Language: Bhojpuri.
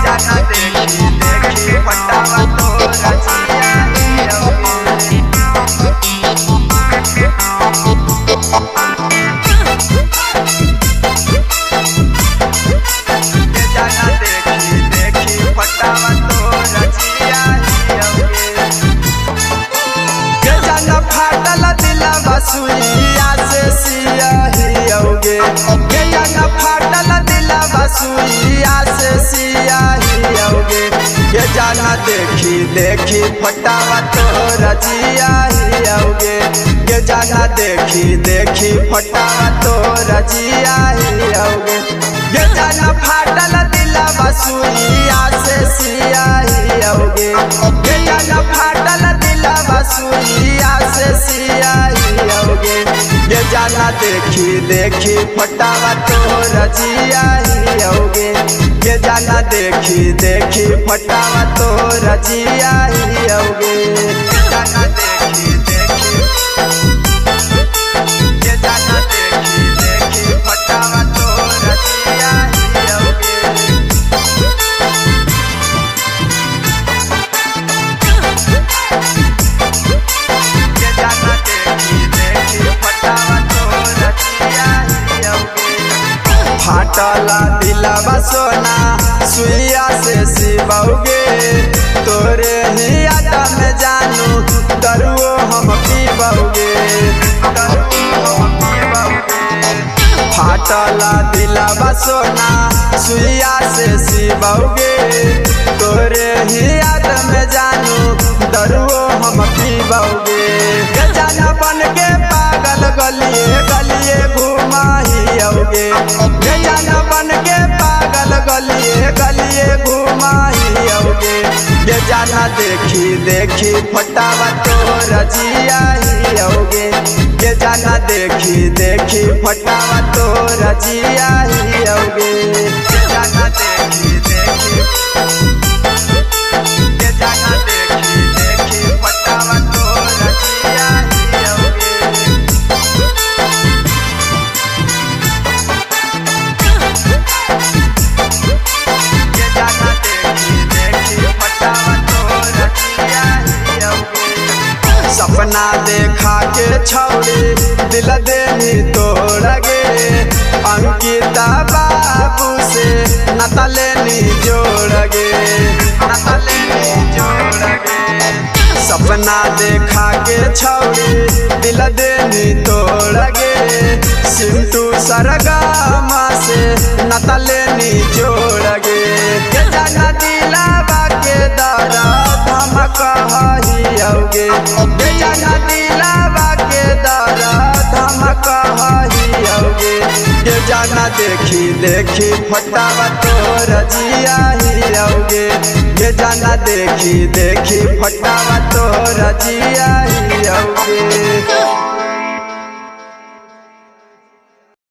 जाना देखी देखी फटावा तोरा जिया हियौगे। जाना देखी देखी फटावा तोरा जिया हियौगे। जाना फाटल दिलवा सुइया से सिया हियौगे। जाना फाटल दिलवा सुइया से सिया हियौगे। जाना देखी देखी फटावा तोरा जिया हियौगे। जाना देखी देखी फटावा तोरा जिया हियौगे। जाना फाटल दिलवा सुइया से सिया हियौगे। जाना फाटल दिलवा सुइया से सिया हियौगे। जाना देखी देखी फटावा तोरा जिया हियौगे। जाना देखी देखी फटावा तोरा जिया हियौगे। जाना देखी देखी जाना देखी देखी फटावा तोरा जिया हियौगे। जाना देखी देखी फटावा तोरा जिया हियौगे। फाटला दिलवा सोना सुइया से सिबौगे। तोरे ही याद में जानू दरुओ हम पीबौगे। फाटला दिलवा सोना सुइया से सिबौगे। तोरे ही याद में जानू दरुओ हम पीबौगे। जाना बन के पागल गलिए गलिए घुमाहियौगे। जाना बन के पागल गलिए गलिए घुमाहियौगे। जाना देखी देखी फटावा तोरा जिया हियौगे। जाना देखी देखी फटावा तोरा जिया हियौगे। जाना देखी देखी जाना देखी देखी फटावा तोरा जिया हियौगे। जाना देखी देखी फटावा तोरा जिया हियौगे। सपना देखा के छौड़ी दिल देनी तोड़गे। अंकिता बाबू से नाता लेनी जोड़गे। नाता लेनी जोड़गे। सपना देखा के छौड़ी दिल देनी तोड़गे। सिंटू सरगमा से नाता लेनी जोड़गे। जाना दिलवा के दर्द हम कहियौगे। जाना दिलवा के दर्द हम कहियौगे। जाना देखी देखी फटावा तोरा जिया हियौगे। जाना देखी देखी फटावा तोरा जिया हियौगे।